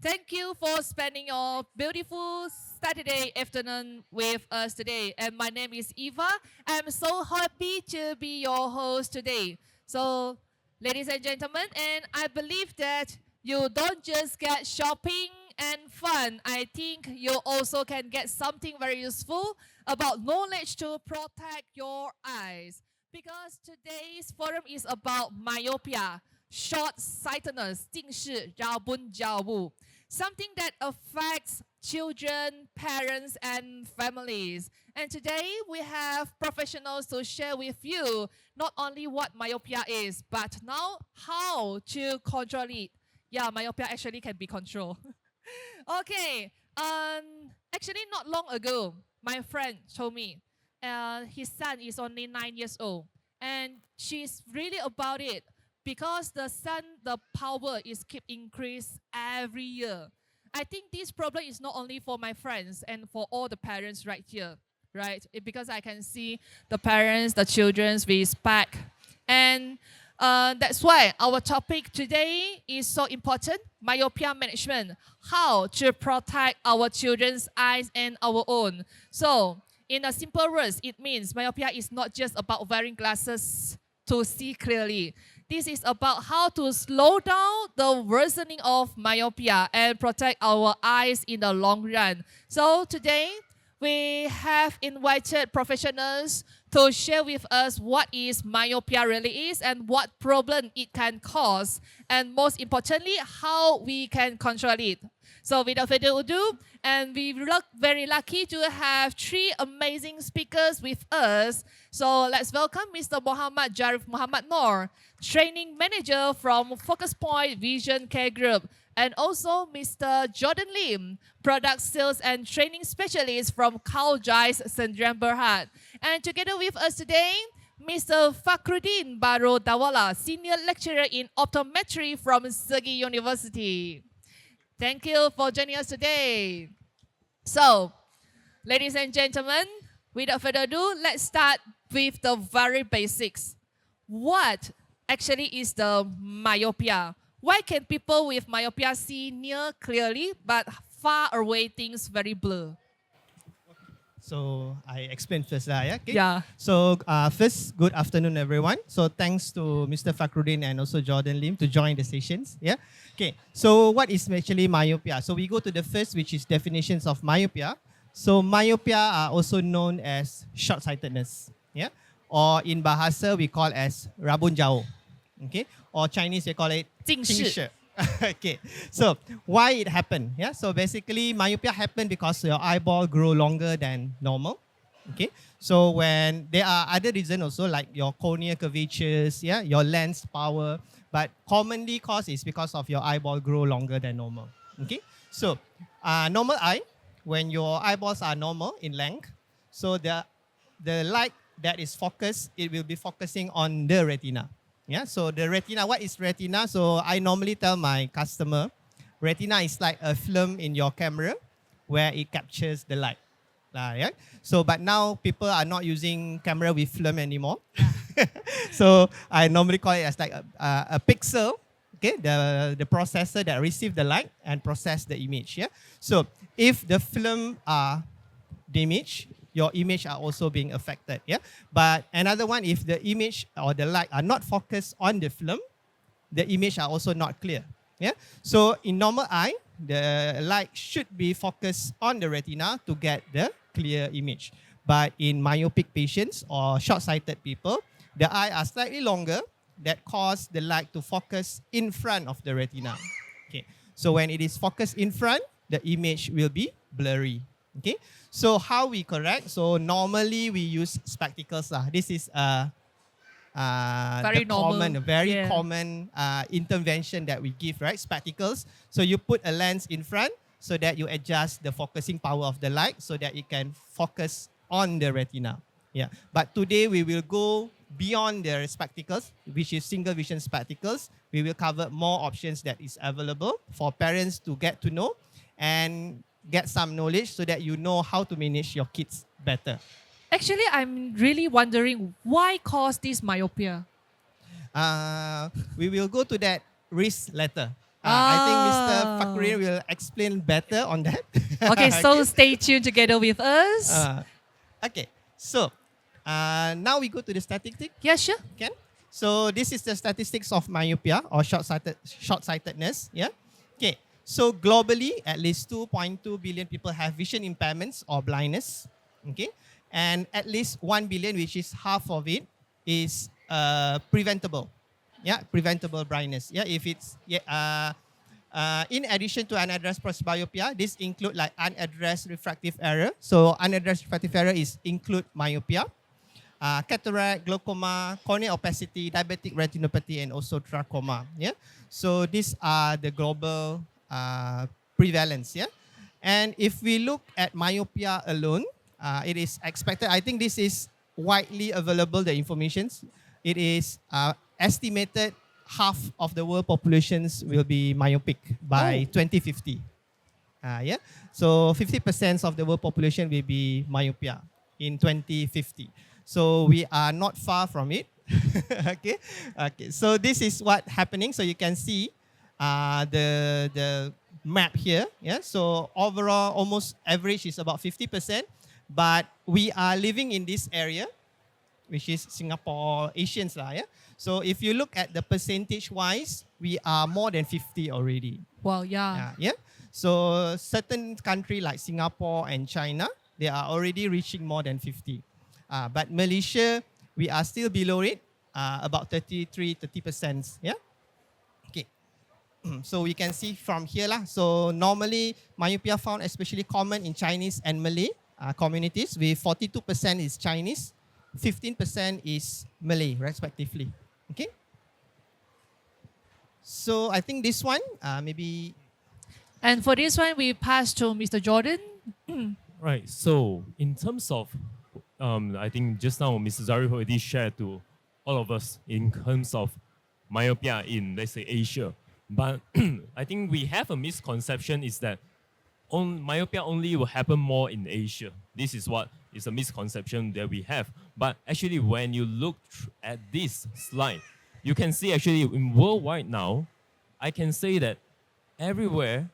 Thank you for spending your beautiful Saturday afternoon with us today. And my name is Eva. I'm so happy to be your host today. So, ladies and gentlemen, and I believe that you don't just get shopping and fun. I think you also can get something very useful about knowledge to protect your eyes. Because today's forum is about myopia, short-sightedness, 近视、绕奔绕步 something that affects children, parents, and families. And today we have professionals to share with you not only what myopia is, but now how to control it. Yeah, myopia actually can be controlled. Okay, actually not long ago, my friend told me his son is only 9 years old, and she's really about it because the power is keep increase every year. I think this problem is not only for my friends and for all the parents right here, right? Because I can see the parents, the children's respect, and that's why our topic today is so important: myopia management, how to protect our children's eyes and our own. So, in a simple words, it means myopia is not just about wearing glasses to see clearly. This is about how to slow down the worsening of myopia and protect our eyes in the long run. So today, we have invited professionals to share with us what is myopia really is and what problem it can cause, and most importantly, how we can control it. So without further ado, and we look very lucky to have three amazing speakers with us. So let's welcome Mr. Zharif Muhammad Noor, Training Manager from Focus Point Vision Care Group, and also Mr. Jordan Lim, Product Sales and Training Specialist from Zeiss Sdn Bhd. And together with us today, Mr. Fakhruddin Barodawala, Senior Lecturer in Optometry from SEGi University. Thank you for joining us today. So, ladies and gentlemen, without further ado, let's start with the very basics. What actually is the myopia? Why can people with myopia see near clearly but far away things very blur? So I explain first lah, yeah? Okay. Yeah. So first, good afternoon, everyone. So thanks to Mr. Fakhruddin and also Jordan Lim to join the sessions. Yeah. Okay. So what is actually myopia? So we go to the first, which is definitions of myopia. So myopia are also known as short-sightedness. Yeah. Or in Bahasa we call as rabun jauh. Okay. Or Chinese we call it 近视. 近视. Okay, so why it happened? Yeah, so basically myopia happened because your eyeball grow longer than normal. Okay, so when there are other reasons also like your cornea curvatures, yeah, your lens power, but commonly cause is because of your eyeball grow longer than normal. Okay, so normal eye, when your eyeballs are normal in length, so the light that is focused, it will be focusing on the retina. Yeah, so the retina, what is retina? So I normally tell my customer, retina is like a film in your camera where it captures the light. Yeah? So, but now people are not using camera with film anymore. So I normally call it as like a pixel, okay, the processor that receives the light and process the image. Yeah. So if the film are damaged, your image are also being affected. Yeah. But another one, if the image or the light are not focused on the film, the image are also not clear. Yeah. So in normal eye, the light should be focused on the retina to get the clear image. But in myopic patients or short-sighted people, the eye are slightly longer that cause the light to focus in front of the retina. Okay. So when it is focused in front, the image will be blurry. Okay. So how we correct? So normally we use spectacles. This is Very the common, normal. very Yeah. common intervention that we give, right? Spectacles. So you put a lens in front so that you adjust the focusing power of the light so that it can focus on the retina. Yeah. But today we will go beyond the spectacles, which is single vision spectacles. We will cover more options that is available for parents to get to know and get some knowledge so that you know how to manage your kids better. Actually, I'm really wondering why cause this myopia. We will go to that risk later. I think Mr. Oh. Fakhruddin will explain better on that. Okay, so stay tuned together with us. Okay, so now we go to the statistic. Yeah, sure. Can? So this is the statistics of myopia or short-sightedness. Yeah. Okay. So globally, at least 2.2 billion people have vision impairments or blindness. Okay, and at least 1 billion, which is half of it, is preventable. Yeah, preventable blindness. Yeah, if it's in addition to unaddressed presbyopia, this include like unaddressed refractive error. So unaddressed refractive error is include myopia, cataract, glaucoma, corneal opacity, diabetic retinopathy, and also trachoma. Yeah, so these are the global prevalence. Yeah, and if we look at myopia alone, it is expected. I think this is widely available. The informations. It is estimated half of the world populations will be myopic by 2050. Yeah, so 50% of the world population will be myopia in 2050. So we are not far from it. Okay, okay. So this is what happening. So you can see the map here. Yeah. So overall, almost average is about 50%, but we are living in this area, which is Singapore, Asians lah. Yeah. So if you look at the percentage-wise, we are more than 50 already. Well, yeah. Yeah. So certain country like Singapore and China, they are already reaching more than 50. But Malaysia, we are still below it, about 30%. Yeah. Okay. So we can see from here lah. So normally myopia found especially common in Chinese and Malay communities, with 42% is Chinese, 15% is Malay, respectively. Okay. So I think this one maybe. And for this one, we pass to Mr. Jordan. Right. So in terms of, I think just now Mr. Zharif already shared to all of us in terms of myopia in, let's say, Asia. But I think we have a misconception is that myopia only will happen more in Asia. This is what is a misconception that we have. But actually, when you look at this slide, you can see actually in worldwide now, I can say that everywhere,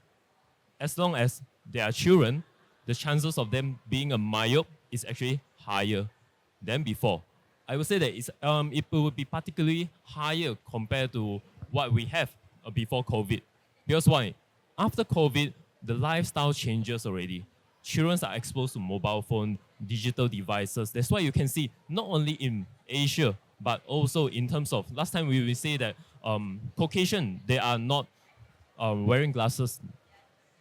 as long as there are children, the chances of them being a myope is actually higher than before. I would say that it will be particularly higher compared to what we have before COVID. Because why? After COVID, the lifestyle changes already. Children are exposed to mobile phone, digital devices. That's why you can see not only in Asia, but also in terms of, last time we will say that Caucasian, they are not wearing glasses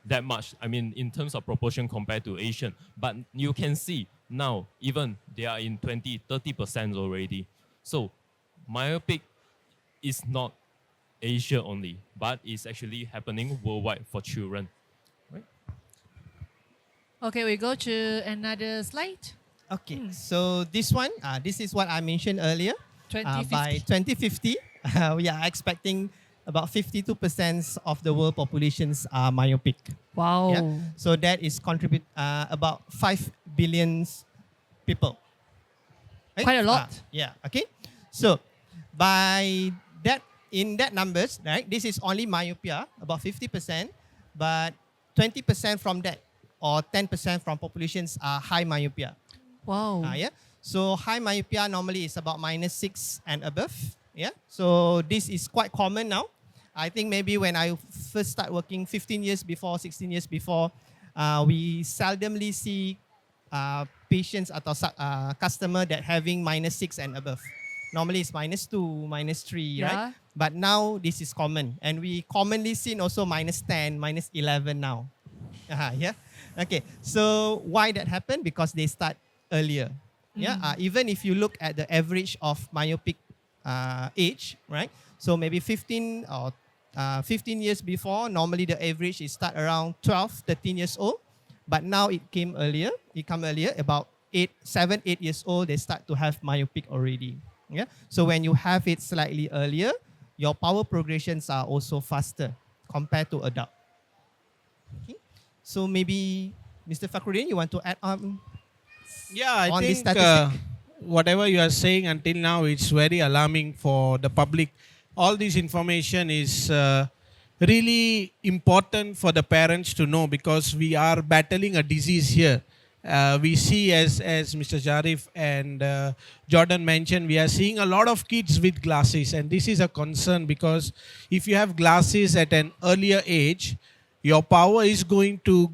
that much. I mean, in terms of proportion compared to Asian. But you can see now, even they are in 20-30% already. So myopic is not Asia only, but it's actually happening worldwide for children. Right? Okay, we go to another slide. Okay, so this one, this is what I mentioned earlier. 2050. By 2050, we are expecting about 52% of the world populations are myopic. Wow. Yeah? So that is contribute about 5 billion people. Right? Quite a lot. Yeah, okay. So by that, in that numbers, right, this is only myopia, about 50%, but 20% from that, or 10% from populations are high myopia. Wow. Yeah. So high myopia normally is about -6 and above. Yeah. So this is quite common now. I think maybe when I first start working 15 years before, 16 years before, we seldomly see patients atau customer that having -6 and above. Normally it's -2, -3, Yeah. right? But now this is common. And we commonly see also -10, -11 now. Yeah. Okay. So why that happened? Because they start earlier. Yeah. Even if you look at the average of myopic age, right? So maybe 15 or 15 years before, normally the average is start around 12, 13 years old. But now it came earlier. About 7, 8 years old, they start to have myopic already. Yeah. So when you have it slightly earlier, your power progressions are also faster compared to adult. Okay. So maybe Mr. Fakhruddin, you want to add on? Yeah, I on this think statistic? whatever you are saying until now, it's very alarming for the public. All this information is really important for the parents to know, because we are battling a disease here. We see, as Mr. Zharif and Jordan mentioned, we are seeing a lot of kids with glasses, and this is a concern, because if you have glasses at an earlier age, your power is going to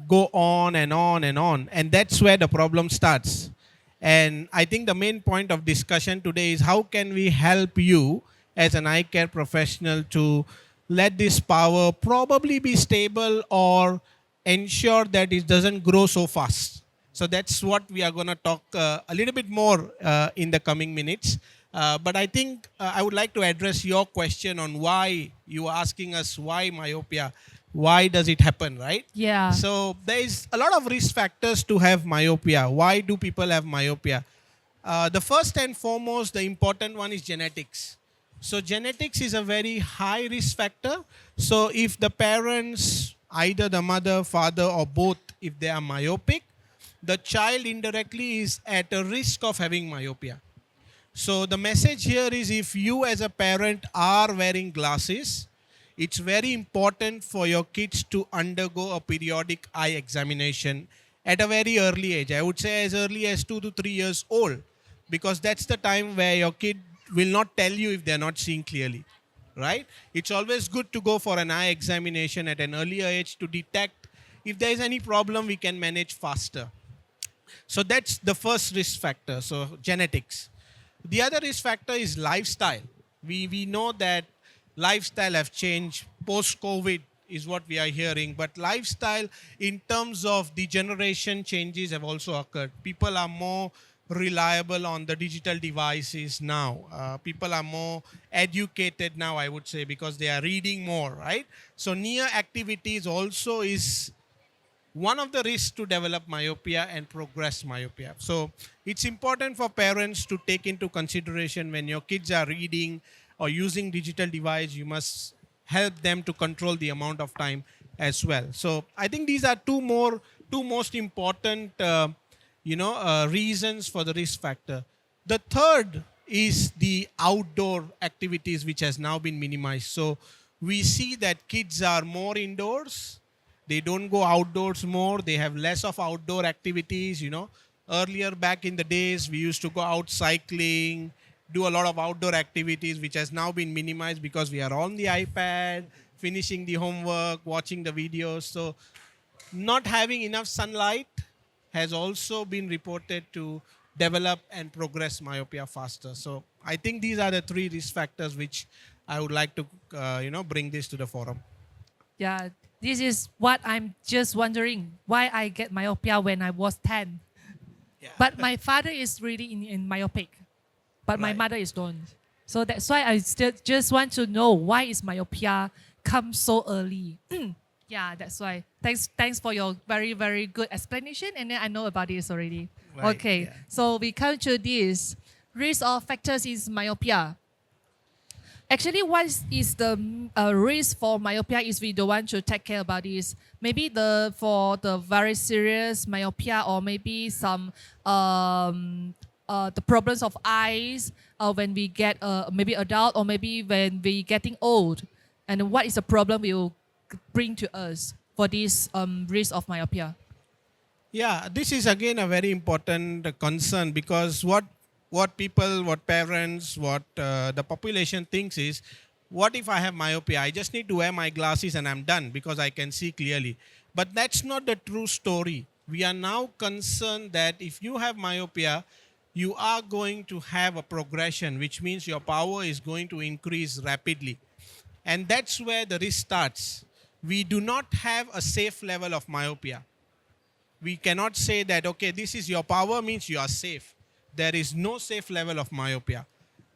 go on and on and on, and that's where the problem starts. And I think the main point of discussion today is how can we help you as an eye care professional to let this power probably be stable or ensure that it doesn't grow so fast. So that's what we are going to talk a little bit more in the coming minutes. But I think I would like to address your question on why you are asking us why myopia, why does it happen, right? Yeah. So there is a lot of risk factors to have myopia. Why do people have myopia? The first and foremost, the important one is genetics. So genetics is a very high risk factor. So if the parents, either the mother, father, or both, if they are myopic, the child indirectly is at a risk of having myopia. So the message here is, if you as a parent are wearing glasses, it's very important for your kids to undergo a periodic eye examination at a very early age. I would say as early as 2 to 3 years old, because that's the time where your kid will not tell you if they're not seeing clearly, right? It's always good to go for an eye examination at an earlier age to detect if there is any problem we can manage faster. So that's the first risk factor, so genetics. The other risk factor is lifestyle. We know that lifestyle have changed. Post-COVID is what we are hearing. But lifestyle in terms of the generation changes have also occurred. People are more reliable on the digital devices now. People are more educated now, I would say, because they are reading more, right? So near activities also is one of the risks to develop myopia and progress myopia. So it's important for parents to take into consideration when your kids are reading or using digital device, you must help them to control the amount of time as well. So I think these are two most important reasons for the risk factor. The third is the outdoor activities, which has now been minimized. So we see that kids are more indoors. They don't go outdoors more. They have less of outdoor activities, Earlier back in the days, we used to go out cycling, do a lot of outdoor activities, which has now been minimized because we are on the iPad, finishing the homework, watching the videos. So not having enough sunlight has also been reported to develop and progress myopia faster. So I think these are the three risk factors which I would like to, bring this to the forum. Yeah, this is what I'm just wondering, why I get myopia when I was 10. Yeah. But my father is really in myopic, but my Right. mother is don't. So that's why I still just want to know why is myopia come so early. Yeah, that's why. Thanks for your very, very good explanation. And then I know about this already. Right, Okay, yeah. so we come to this. Risk of factors is myopia. Actually, what is the risk for myopia is we don't want to take care about this. Maybe for the very serious myopia, or maybe some the problems of eyes when we get maybe adult, or maybe when we getting old. And what is the problem will bring to us for this risk of myopia? Yeah, this is again a very important concern, because what people, what parents, what the population thinks is, what if I have myopia? I just need to wear my glasses and I'm done because I can see clearly. But that's not the true story. We are now concerned that if you have myopia, you are going to have a progression, which means your power is going to increase rapidly. And that's where the risk starts. We do not have a safe level of myopia. We cannot say that, okay, this is your power, means you are safe. There is no safe level of myopia.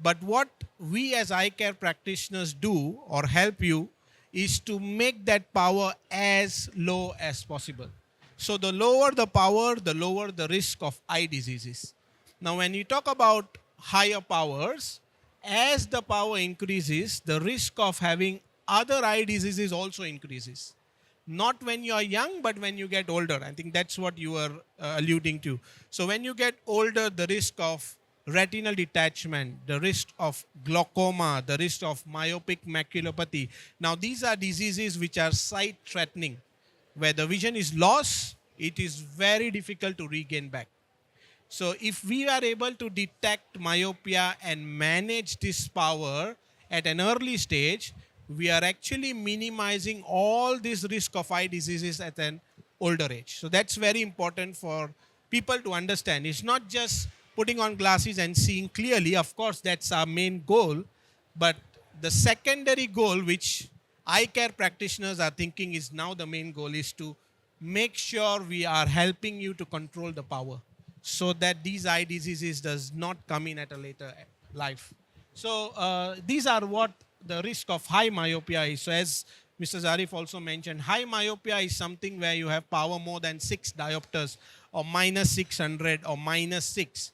But what we as eye care practitioners do or help you is to make that power as low as possible. So the lower the power, the lower the risk of eye diseases. Now, when you talk about higher powers, as the power increases, the risk of having other eye diseases also increases. Not when you are young, but when you get older. I think that's what you were alluding to. So when you get older, the risk of retinal detachment, the risk of glaucoma, the risk of myopic maculopathy. Now, these are diseases which are sight-threatening. Where the vision is lost, it is very difficult to regain back. So if we are able to detect myopia and manage this power at an early stage, we are actually minimizing all this risk of eye diseases at an older age. So that's very important for people to understand. It's not just putting on glasses and seeing clearly. Of course, that's our main goal. But the secondary goal, which eye care practitioners are thinking is now the main goal, is to make sure we are helping you to control the power so that these eye diseases does not come in at a later life. So these are what the risk of high myopia is. So as Mr. Zharif also mentioned, high myopia is something where you have power more than 6 diopters or minus 600 or minus 6.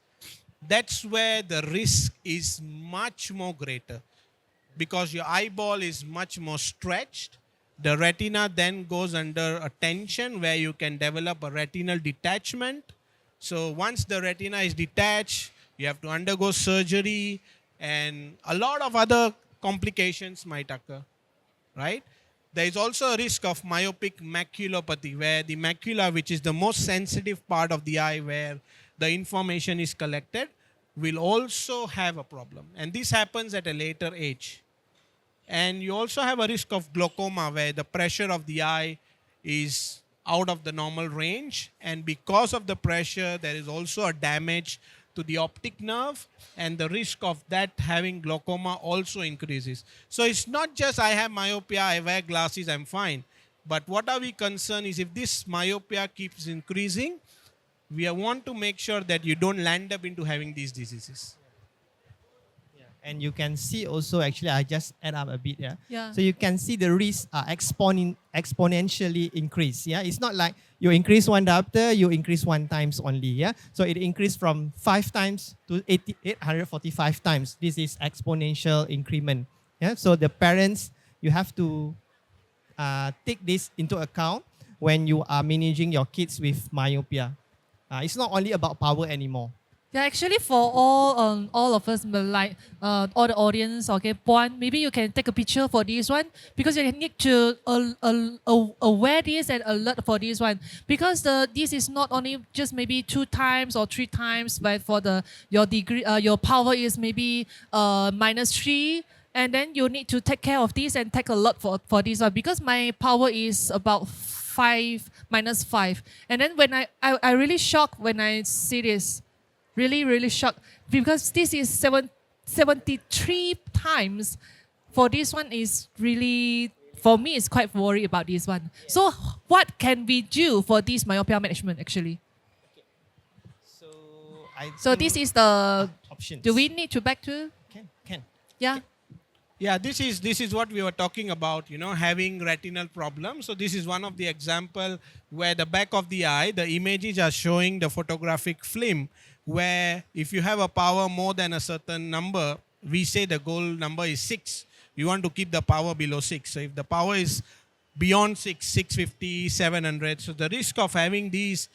That's where the risk is much more greater because your eyeball is much more stretched. The retina then goes under a tension where you can develop a retinal detachment. So once the retina is detached, you have to undergo surgery and a lot of other complications might occur, right? There is also a risk of myopic maculopathy where the macula, which is the most sensitive part of the eye where the information is collected, will also have a problem. And this happens at a later age. And you also have a risk of glaucoma where the pressure of the eye is out of the normal range. And because of the pressure, there is also a damage to the optic nerve. And the risk of that having glaucoma also increases. So it's not just I have myopia, I wear glasses, I'm fine. But what are we concerned is if this myopia keeps increasing, we want to make sure that you don't land up into having these diseases. And you can see also, actually, I just add up a bit. Yeah. So you can see the risks are exponentially increase. Yeah. It's not like you increase one diopter, you increase one times only. Yeah. So it increased from 5 times to 845 times. This is exponential increment. Yeah. So the parents, you have to take this into account when you are managing your kids with myopia. It's not only about power anymore. Yeah, actually, for all of us, like all the audience, okay, Puan, maybe you can take a picture for this one because you need to aware this and alert for this one because this is not only just maybe 2 times or 3 times, but for your degree, your power is maybe -3. And then you need to take care of this and take a lot for this one because my power is about 5 -5. And then when I really shocked when I see this. Really shocked because this is 73 times. For this one is really, for me, it's quite worried about this one. Yeah. So what can we do for this myopia management actually? So this is the options. Do we need to back to? Can. Yeah. Okay. Yeah, this is what we were talking about, having retinal problems. So this is one of the example where the back of the eye, the images are showing the photographic film where if you have a power more than a certain number, we say the goal number is 6. We want to keep the power below 6. So if the power is beyond 6, 650, 700, so the risk of having these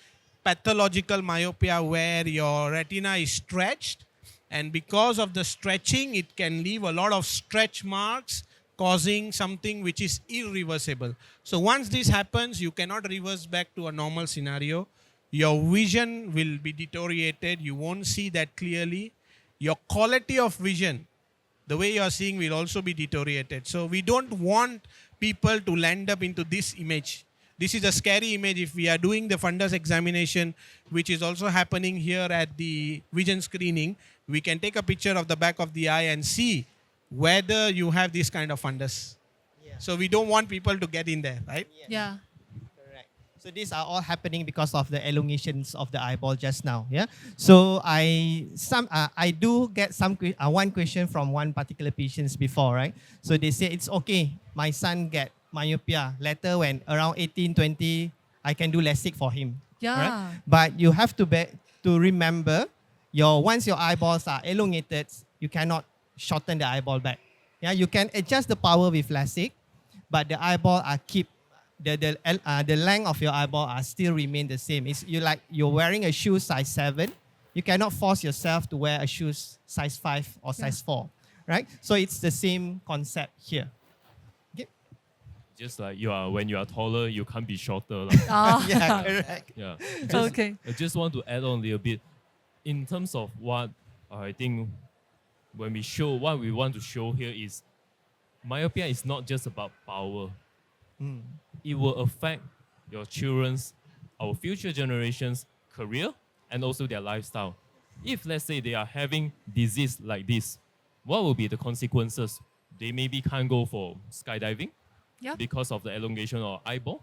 pathological myopia where your retina is stretched, and because of the stretching, it can leave a lot of stretch marks causing something which is irreversible. So once this happens, you cannot reverse back to a normal scenario. Your vision will be deteriorated. You won't see that clearly. Your quality of vision, the way you are seeing, will also be deteriorated. So we don't want people to land up into this image. This is a scary image. If we are doing the fundus examination, which is also happening here at the vision screening, we can take a picture of the back of the eye and see whether you have this kind of fundus. Yeah. So we don't want people to get in there, right? Yeah. Correct. So these are all happening because of the elongations of the eyeball just now. Yeah. So I do get one question from one particular patient before, right? So they say it's okay. My son get myopia. Later when around 18, 20, I can do LASIK for him. Yeah. Right? But you have to remember, once your eyeballs are elongated, you cannot shorten the eyeball back. Yeah, you can adjust the power with LASIK, but the eyeball are keep the length of your eyeball are still remain the same. It's you're wearing a shoe size 7, you cannot force yourself to wear a shoes size 5 or size 4, right? So it's the same concept here. Okay. Just like when you are taller, you can't be shorter. Ah. Yeah, correct. Yeah. Okay. I just want to add on a little bit in terms of what I think when we show what we want to show here is myopia is not just about power. It will affect your children's, our future generations' career and also their lifestyle. If let's say they are having disease like this, what will be the consequences? They maybe can't go for skydiving because of the elongation of eyeball.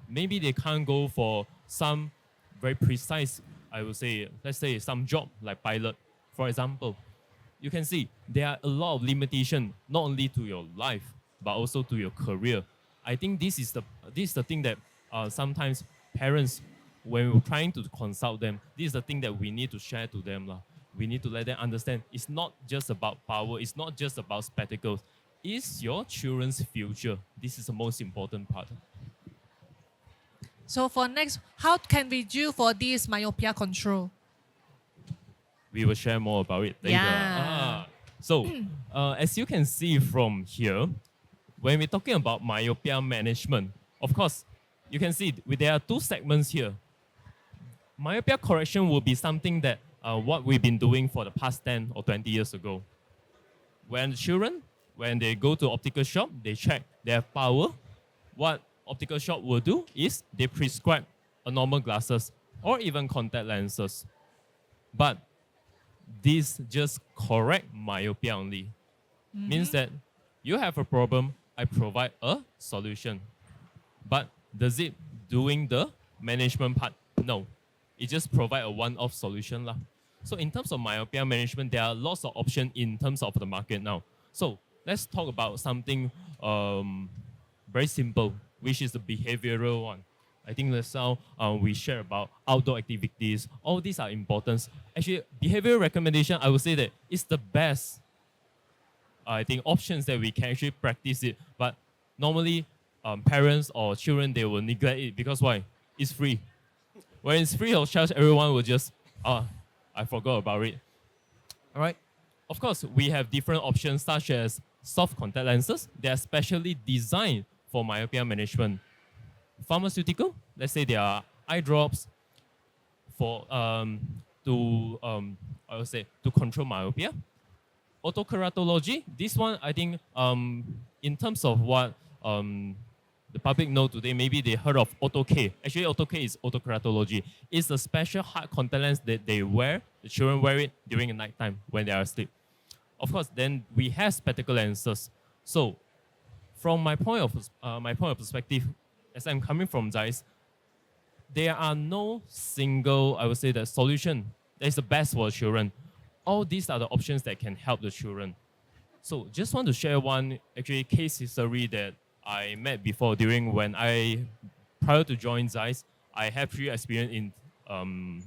Maybe they can't go for some very precise, I would say, let's say some job like pilot, for example. You can see there are a lot of limitation, not only to your life, but also to your career. I think this is the thing that sometimes parents, when we're trying to consult them, this is the thing that we need to share to them. We need to let them understand it's not just about power, it's not just about spectacles. It's your children's future. This is the most important part. So for next, how can we do for this myopia control? We will share more about it later. Yeah. So, as you can see from here, when we're talking about myopia management, of course, you can see there are two segments here. Myopia correction will be something that what we've been doing for the past 10 or 20 years ago. When children, when they go to optical shop, they check their power. What optical shop will do is they prescribe a normal glasses or even contact lenses. But this just correct myopia only. Means that you have a problem, I provide a solution. But does it doing the management part? No. It just provide a one-off solution. So in terms of myopia management, there are lots of options in terms of the market now. So let's talk about something very simple, which is the behavioral one. I think that's how we share about outdoor activities. All these are important. Actually, behavioral recommendation, I would say that it's the best, I think, options that we can actually practice it. But normally, parents or children, they will neglect it because why? It's free. When it's free of charge, everyone will just, I forgot about it. All right. Of course, we have different options such as soft contact lenses. They are specially designed for myopia management. Pharmaceutical, let's say there are eye drops for I would say to control myopia. Autokeratology, this one I think in terms of what the public know today, maybe they heard of AutoK. Actually, AutoK is autokeratology. It's a special hard contact lens that they wear. The children wear it during the night time when they are asleep. Of course, then we have spectacle lenses. So, from my point of perspective, as I'm coming from Zeiss, there are no single, I would say, the solution that is the best for the children. All these are the options that can help the children. So just want to share one actually case history that I met before prior to join Zeiss, I have previous experience in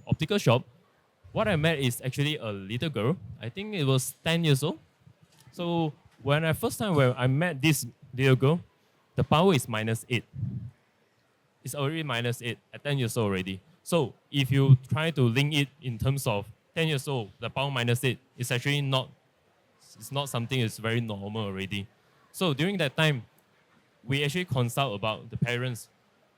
optical shop. What I met is actually a little girl. I think it was 10 years old. So when I met this little girl, the power is -8. It's already -8 at 10 years old already. So if you try to link it in terms of 10 years old, the power -8, it's actually not something that's very normal already. So during that time, we actually consult about the parents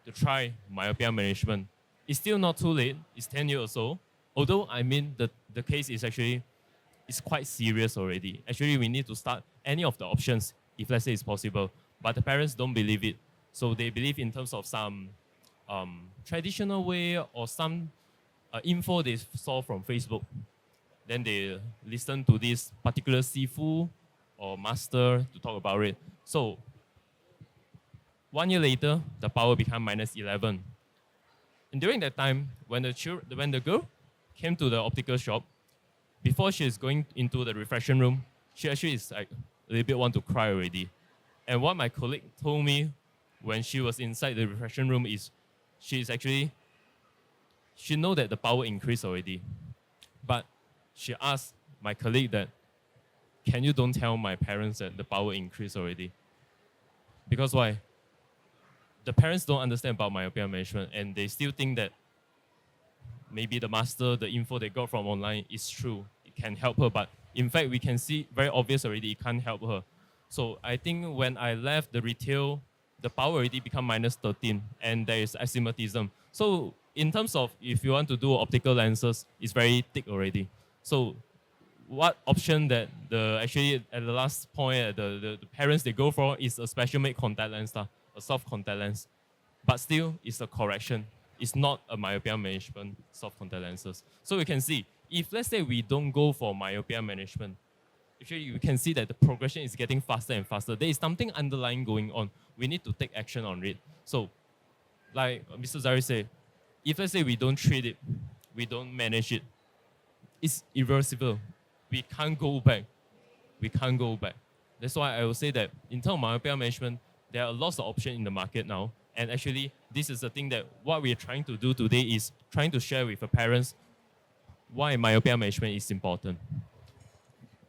to try myopia management. It's still not too late. It's 10 years old. Although, I mean, the case is actually, it's quite serious already. Actually, we need to start any of the options if let's say it's possible. But the parents don't believe it. So they believe in terms of some traditional way or some info they saw from Facebook. Then they listen to this particular sifu or master to talk about it. So 1 year later, the power became -11. And during that time, when the girl came to the optical shop, before she is going into the reflection room, she actually is like a little bit want to cry already. And what my colleague told me when she was inside the reflection room is she know that the power increased already. But she asked my colleague that, can you don't tell my parents that the power increased already? Because why? The parents don't understand about myopia management and they still think that maybe the master, the info they got from online is true. It can help her, but in fact, we can see very obvious already it can't help her. So I think when I left the retail, the power already become minus 13, and there is astigmatism. So in terms of if you want to do optical lenses, it's very thick already. So what option that actually at the last point the parents they go for is a special made contact lens, a soft contact lens, but still it's a correction. It's not a myopia management soft contact lenses. So we can see if let's say we don't go for myopia management, actually you can see that the progression is getting faster and faster. There is something underlying going on. We need to take action on it. So like Mr. Zharif said, if let's say we don't treat it, we don't manage it, it's irreversible. We can't go back. We can't go back. That's why I will say that in terms of myopia management, there are lots of options in the market now. And actually, this is the thing that what we are trying to do today is trying to share with the parents why myopia management is important.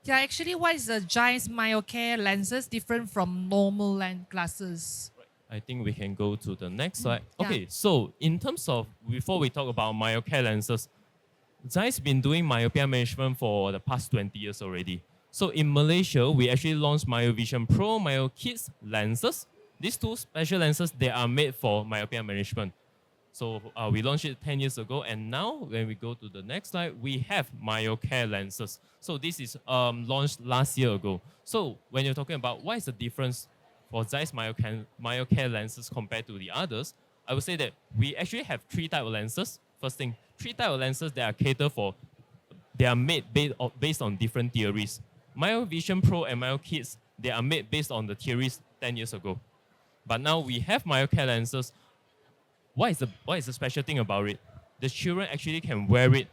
Yeah, actually, why is the Zeiss Myocare lenses different from normal lens glasses? I think we can go to the next slide. Yeah. Okay, so in terms of, before we talk about myocare lenses, Zeiss been doing myopia management for the past 20 years already. So in Malaysia, we actually launched MyoVision Pro, MyoKids lenses. These two special lenses, they are made for myopia management. So we launched it 10 years ago, and now when we go to the next slide, we have MyoCare lenses. So this is launched last year ago. So when you're talking about what is the difference for Zeiss MyoCare lenses compared to the others, I would say that we actually have three types of lenses. First thing, three types of lenses that are catered for, they are made based on different theories. MyoVision Pro and MyoKids, they are made based on the theories 10 years ago. But now we have MyoCare lenses. What is the special thing about it? The children actually can wear it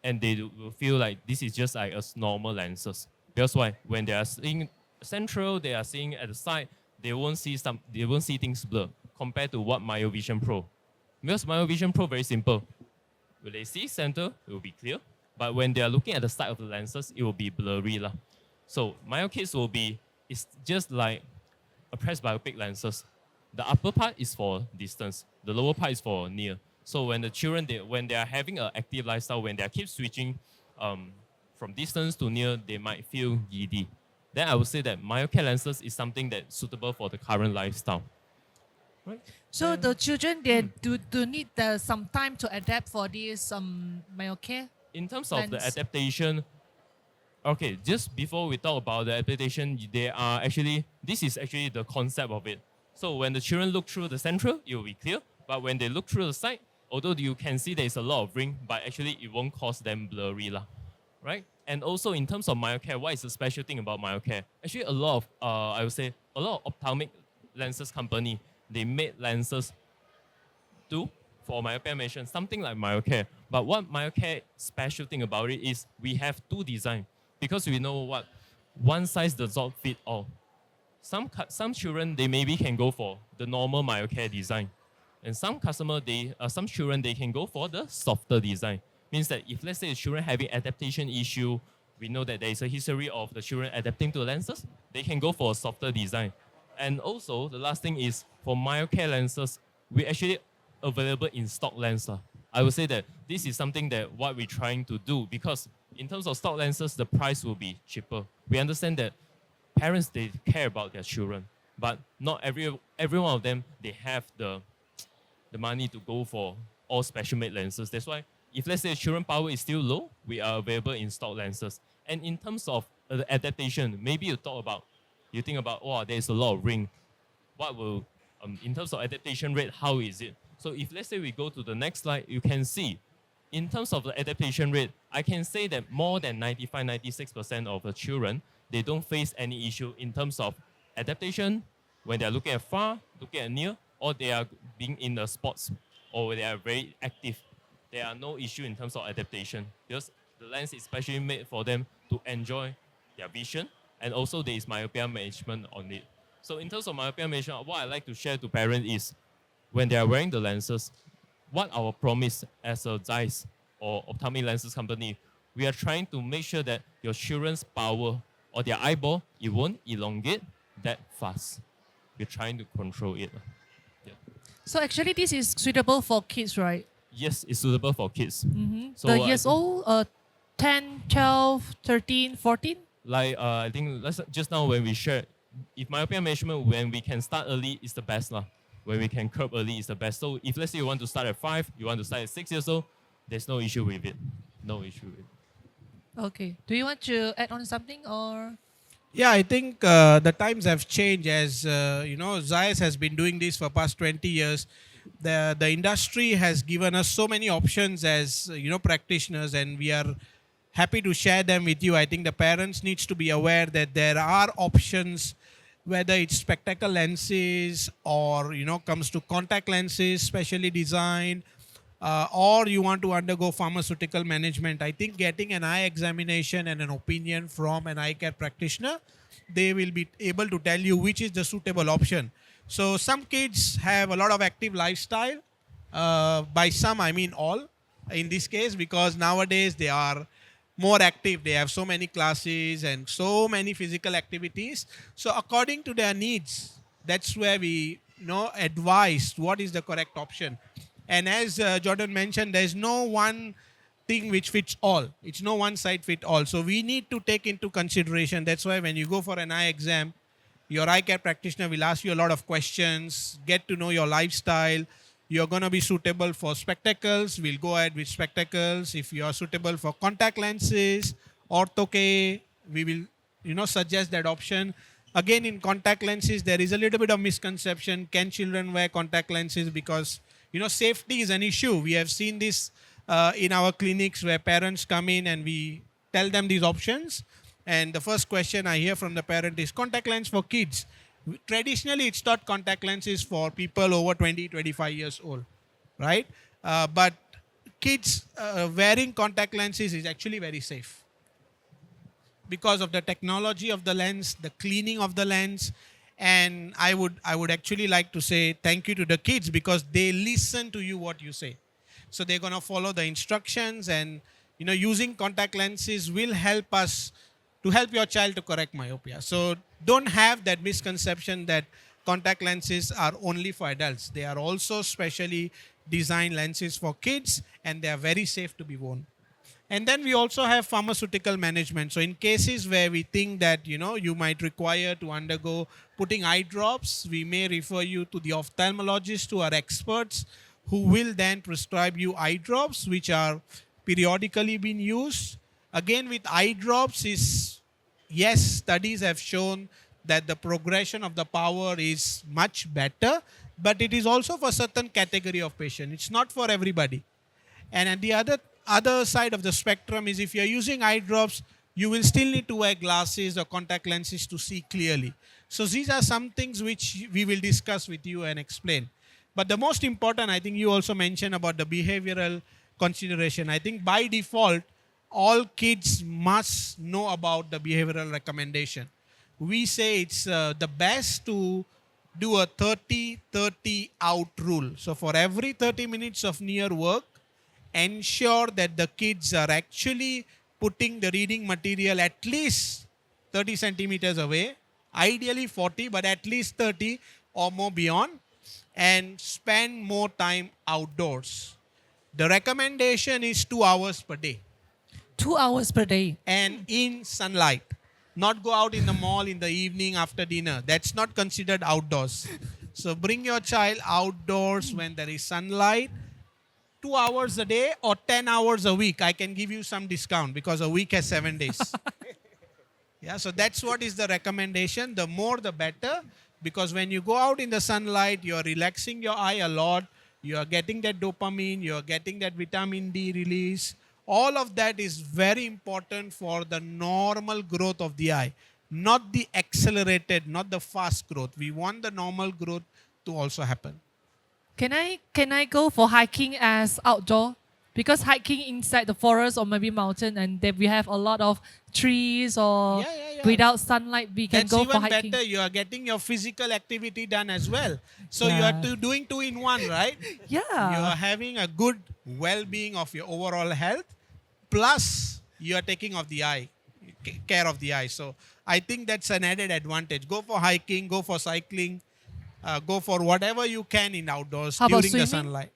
and they will feel like this is just like a normal lenses. Because why? When they are seeing central, they are seeing at the side, they won't see things blur compared to what MyoVision Pro. Because MyoVision Pro very simple. When they see center, it will be clear. But when they are looking at the side of the lenses, it will be blurry. So MyoKids will be, it's just like a presbyopic lenses. The upper part is for distance. The lower part is for near. So when the children, when they are having an active lifestyle, when they keep switching from distance to near, they might feel giddy. Then I would say that myocare lenses is something that's suitable for the current lifestyle. Right? So the children, they do need some time to adapt for this myocare? In terms of the lens. adaptation, okay, just before we talk about the adaptation, this is actually the concept of it. So when the children look through the central, it will be clear. But when they look through the side, although you can see there's a lot of ring, but actually it won't cause them blurry, right? And also in terms of myocare, what is the special thing about myocare? Actually, a lot of, I would say, a lot of ophthalmic lenses company, they made lenses for myopia management, something like myocare. But what myocare special thing about it is we have two design, because we know what one size does not fit all. Some children, they maybe can go for the normal myocare design. And some children, they can go for the softer design. Means that if let's say the children having adaptation issue, we know that there is a history of the children adapting to lenses, they can go for a softer design. And also, the last thing is for myocare lenses, we actually available in stock lens. I would say that this is something that what we're trying to do, because in terms of stock lenses, the price will be cheaper. We understand that parents, they care about their children, but not every one of them, they have the money to go for all special made lenses. That's why if let's say children power is still low, we are available in stock lenses. And in terms of the adaptation, maybe you think about, oh, there's a lot of ring. What will, in terms of adaptation rate, how is it? So if let's say we go to the next slide, you can see, in terms of the adaptation rate, I can say that more than 95-96% of the children, they don't face any issue in terms of adaptation when they're looking at far, looking at near, or they are being in the sports, or they are very active. There are no issue in terms of adaptation, because the lens is specially made for them to enjoy their vision, and also there is myopia management on it. So in terms of myopia management, what I like to share to parents is, when they are wearing the lenses, what our promise as a Zeiss or ophthalmic lenses company, we are trying to make sure that your children's power or their eyeball, it won't elongate that fast. We're trying to control it. Yeah. So actually, this is suitable for kids, right? yes, it's suitable for kids. So the I years think- old, 10, 12, 13, 14? Like I think just now when we shared, if myopia management when we can start early is the best lah. When we can curb early is the best. So if let's say you want to start at 5, you want to start at 6 years old, there's no issue with it. No issue with it. Okay. Do you want to add on something or? Yeah, I think the times have changed as Zeiss has been doing this for past 20 years. The industry has given us so many options as practitioners, and we are happy to share them with you. I think the parents needs to be aware that there are options, whether it's spectacle lenses or comes to contact lenses specially designed, or you want to undergo pharmaceutical management. I think getting an eye examination and an opinion from an eye care practitioner, they will be able to tell you which is the suitable option. So some kids have a lot of active lifestyle. By some, I mean all in this case, because nowadays they are more active. They have so many classes and so many physical activities. So according to their needs, that's where we advise what is the correct option. And as Jordan mentioned, there's no one thing which fits all. It's no one size fit all. So we need to take into consideration. That's why when you go for an eye exam, your eye care practitioner will ask you a lot of questions, get to know your lifestyle. You're going to be suitable for spectacles, we'll go ahead with spectacles. If you are suitable for contact lenses, ortho-K, we will suggest that option. Again, in contact lenses, there is a little bit of misconception. Can children wear contact lenses? Because safety is an issue. We have seen this in our clinics where parents come in and we tell them these options. And the first question I hear from the parent is contact lens for kids. Traditionally, it's thought contact lenses for people over 20, 25 years old, right? But kids wearing contact lenses is actually very safe because of the technology of the lens, the cleaning of the lens. And I would actually like to say thank you to the kids because they listen to you what you say. So they're going to follow the instructions, and using contact lenses will help us to help your child to correct myopia. So don't have that misconception that contact lenses are only for adults. They are also specially designed lenses for kids, and they are very safe to be worn. And then we also have pharmaceutical management. So in cases where we think that, you might require to undergo putting eye drops, we may refer you to the ophthalmologist who are experts who will then prescribe you eye drops, which are periodically being used. Again, with eye drops yes, studies have shown that the progression of the power is much better, but it is also for certain category of patient. It's not for everybody. And at the other side of the spectrum is if you're using eye drops, you will still need to wear glasses or contact lenses to see clearly. So these are some things which we will discuss with you and explain. But the most important, I think you also mentioned about the behavioral consideration. I think by default, all kids must know about the behavioral recommendation. We say it's the best to do a 30-30 out rule. So for every 30 minutes of near work, ensure that the kids are actually putting the reading material at least 30 centimeters away, ideally 40, but at least 30 or more beyond, and spend more time outdoors. The recommendation is 2 hours per day. 2 hours per day. And in sunlight. Not go out in the mall in the evening after dinner. That's not considered outdoors. So bring your child outdoors when there is sunlight. 2 hours a day or 10 hours a week. I can give you some discount because a week has 7 days. Yeah, so that's what is the recommendation. The more the better, because when you go out in the sunlight, you're relaxing your eye a lot. You're getting that dopamine, you're getting that vitamin D release. All of that is very important for the normal growth of the eye, not the accelerated, not the fast growth. We want the normal growth to also happen. Can I go for hiking as outdoor? Because hiking inside the forest or maybe mountain, and then we have a lot of trees or without sunlight, we can That's go even for hiking. better. You are getting your physical activity done as well. So you Yeah. are doing 2 in 1, right? You Yeah. are having a good well-being of your overall health, plus you are taking of the eye, care of the eye. So I think that's an added advantage. Go for hiking, go for cycling, go for whatever you can in outdoors How about during the swimming? sunlight.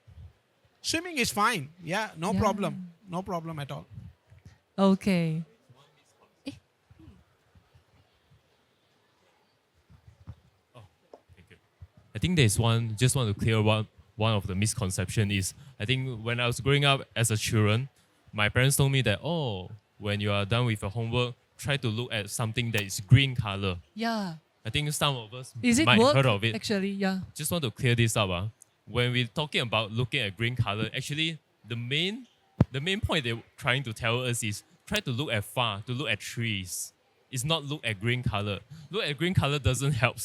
Swimming is fine. Yeah, no Yeah. problem. No problem at all. Okay. Thank you. I think there's one, just want to clear one of the misconception is, I think when I was growing up as a children, my parents told me that, oh, when you are done with your homework, try to look at something that is green color. Yeah. I think some of us Is it might work? heard of it. Actually, yeah. Just want to clear this up. When we're talking about looking at green color, actually the main point they're trying to tell us is try to look at far, to look at trees. It's not look at green color. Look at green color doesn't help.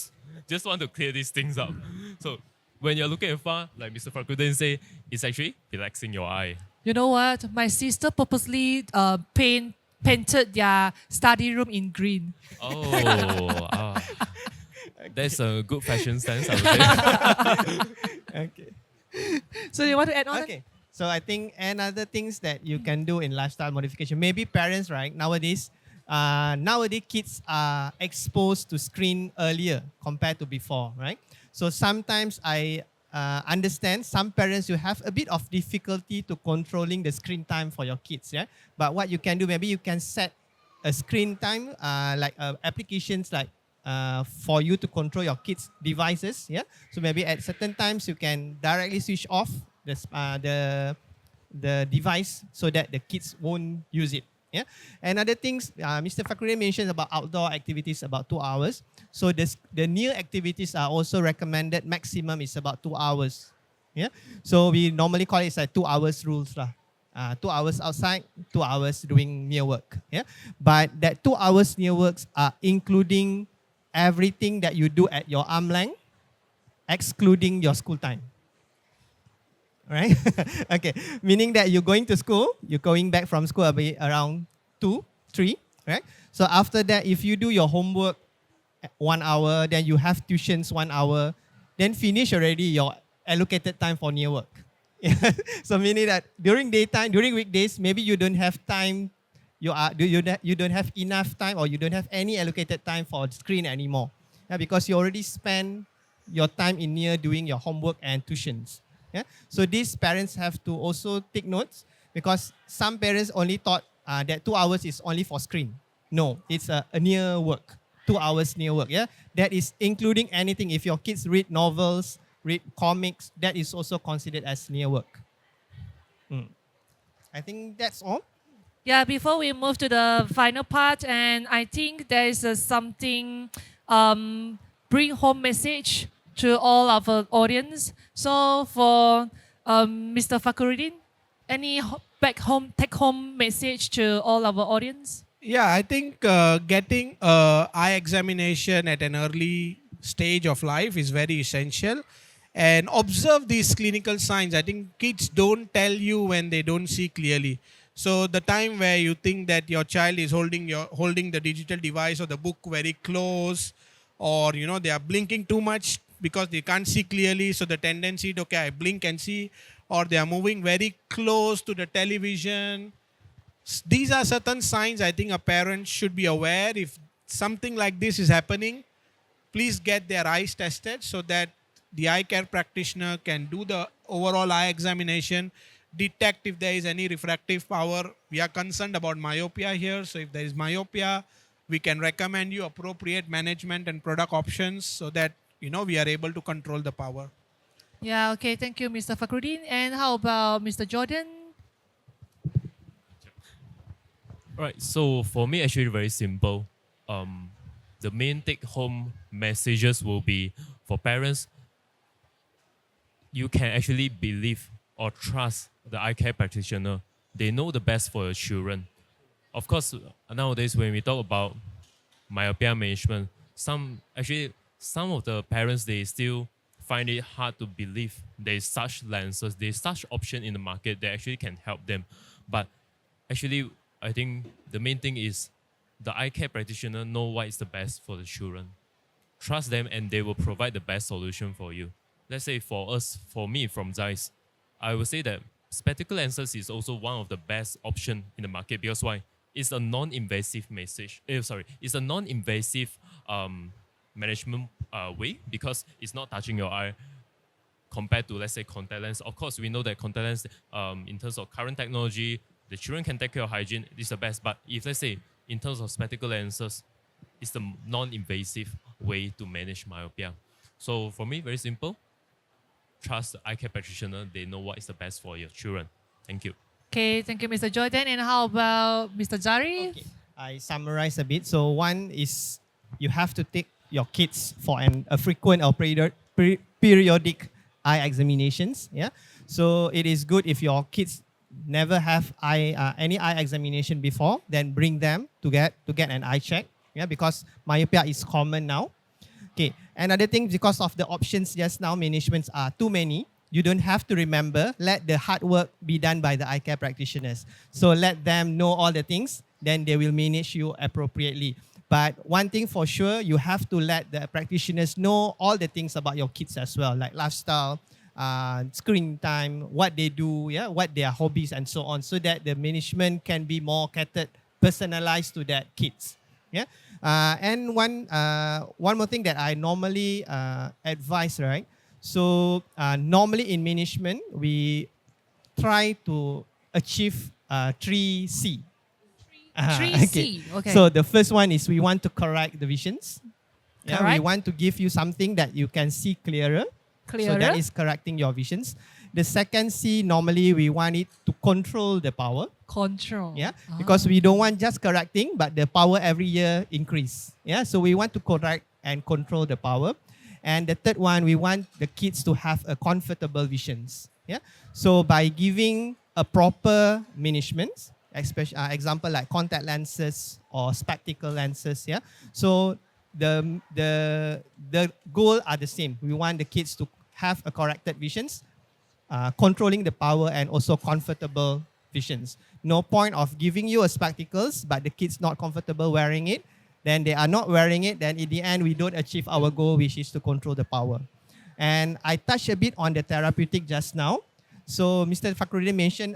Just want to clear these things up. So when you're looking at far, like Mr. Fakhruddin say, it's actually relaxing your eye. You know what? My sister purposely painted their study room in green. Oh, that's a good fashion sense, I would say. Okay. So you want to add on? Okay. So I think another things that you can do in lifestyle modification, maybe parents, right? Nowadays kids are exposed to screen earlier compared to before, right? So sometimes I understand some parents, you have a bit of difficulty to controlling the screen time for your kids, yeah? But what you can do, maybe you can set a screen time like applications like for you to control your kids' devices, yeah? So maybe at certain times you can directly switch off the device so that the kids won't use it. Yeah, and other things, Mr. Fakhruddin mentioned about outdoor activities about 2 hours. So the near activities are also recommended. Maximum is about 2 hours. Yeah, so we normally call it like 2 hours rules lah. 2 hours outside, 2 hours doing near work. Yeah, but that 2 hours near works are including everything that you do at your arm length, excluding your school time. Right? Okay. Meaning that you're going to school, you're going back from school around 2, 3, right? So after that, if you do your homework 1 hour, then you have tuitions 1 hour, then finish already your allocated time for near work. So meaning that during daytime, during weekdays, maybe you don't have time, you don't have enough time or you don't have any allocated time for screen anymore. Yeah, because you already spend your time in near doing your homework and tuitions. Yeah? So these parents have to also take notes because some parents only thought that 2 hours is only for screen. No, it's a near work, 2 hours near work. Yeah, that is including anything. If your kids read novels, read comics, that is also considered as near work. I think that's all. Yeah, before we move to the final part, and I think there is something bring home message to all of our audience. So for Mr. Fakhruddin, any take home message to all of our audience? Yeah, I think getting eye examination at an early stage of life is very essential. And observe these clinical signs. I think kids don't tell you when they don't see clearly. So the time where you think that your child is holding the digital device or the book very close, or they are blinking too much because they can't see clearly, so the tendency to, okay, I blink and see, or they are moving very close to the television. These are certain signs I think a parent should be aware. If something like this is happening, please get their eyes tested so that the eye care practitioner can do the overall eye examination, detect if there is any refractive power. We are concerned about myopia here, so if there is myopia, we can recommend you appropriate management and product options so that we are able to control the power. Yeah, okay, thank you, Mr. Fakhruddin. And how about Mr. Jordan? All right, so for me, actually very simple. The main take-home messages will be for parents, you can actually believe or trust the eye care practitioner. They know the best for your children. Of course, nowadays when we talk about myopia management, some of the parents, they still find it hard to believe there's such lenses, there's such option in the market that actually can help them. But actually, I think the main thing is the eye care practitioner know what is the best for the children. Trust them and they will provide the best solution for you. Let's say for me from Zeiss, I would say that spectacle lenses is also one of the best option in the market because why? It's a non-invasive it's a non-invasive management way because it's not touching your eye. compared to, let's say, contact lens. Of course, we know that contact lens, in terms of current technology, the children can take care of hygiene, is the best. But if, let's say, in terms of spectacle lenses, it's the non-invasive way to manage myopia. So for me, very simple. Trust the eye care practitioner. They know what is the best for your children. Thank you. Okay, thank you, Mr. Jordan. And how about Mr. Zharif? Okay. I summarize a bit. So one is you have to take your kids for a frequent or periodic eye examinations. Yeah. So it is good if your kids never have any eye examination before, then bring them to get an eye check. Yeah, because myopia is common now. Okay. Another thing, because of the options just now, managements are too many. You don't have to remember. Let the hard work be done by the eye care practitioners. So let them know all the things, then they will manage you appropriately. But one thing for sure, you have to let the practitioners know all the things about your kids as well, like lifestyle, screen time, what they do, yeah, what their hobbies and so on, so that the management can be more catered, personalized to that kids. Yeah, and one more thing that I normally advise, right? So normally in management, we try to achieve 3C. 3C, okay. So the first one is we want to correct the visions. Yeah, we Correct. want to give you something that you can see clearer. So that is correcting your visions. The second C, normally we want it to control the power. Control. Yeah, because we don't want just correcting, but the power every year increase. Yeah, so we want to correct and control the power. And the third one, we want the kids to have a comfortable visions. Yeah, so by giving a proper management, especially example like contact lenses or spectacle lenses. Yeah, so the goal are the same. We want the kids to have a corrected visions, controlling the power, and also comfortable visions. No point of giving you a spectacles, but the kids not comfortable wearing it. Then they are not wearing it. Then in the end, we don't achieve our goal, which is to control the power. And I touched a bit on the therapeutic just now. So Mr. Fakhruddin mentioned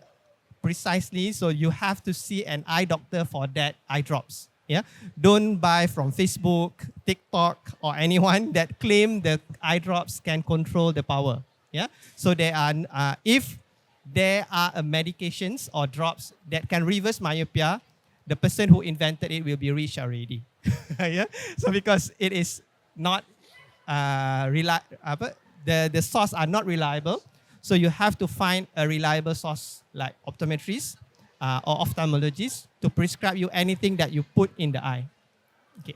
precisely, so you have to see an eye doctor for that eye drops. Yeah, don't buy from Facebook, TikTok, or anyone that claim the eye drops can control the power. Yeah, so there are if there are medications or drops that can reverse myopia, the person who invented it will be rich already. Yeah, so because it is not the source are not reliable, so you have to find a reliable source like optometrists or ophthalmologists to prescribe you anything that you put in the eye. Okay.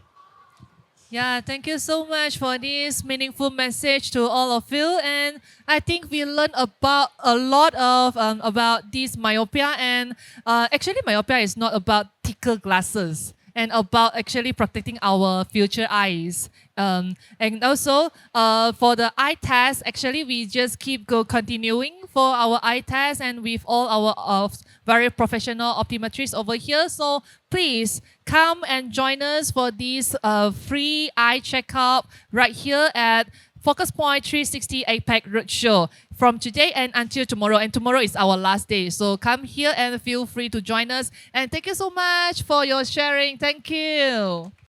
Yeah, thank you so much for this meaningful message to all of you. And I think we learned about a lot of about this myopia. And actually, myopia is not about thicker glasses and about actually protecting our future eyes. And also for the eye test, actually we just keep continuing for our eye test and with all our very professional optometrists over here. So please come and join us for this free eye checkup right here at Focus Point 360 APEC Roadshow from today and until tomorrow. And tomorrow is our last day. So come here and feel free to join us. And thank you so much for your sharing. Thank you.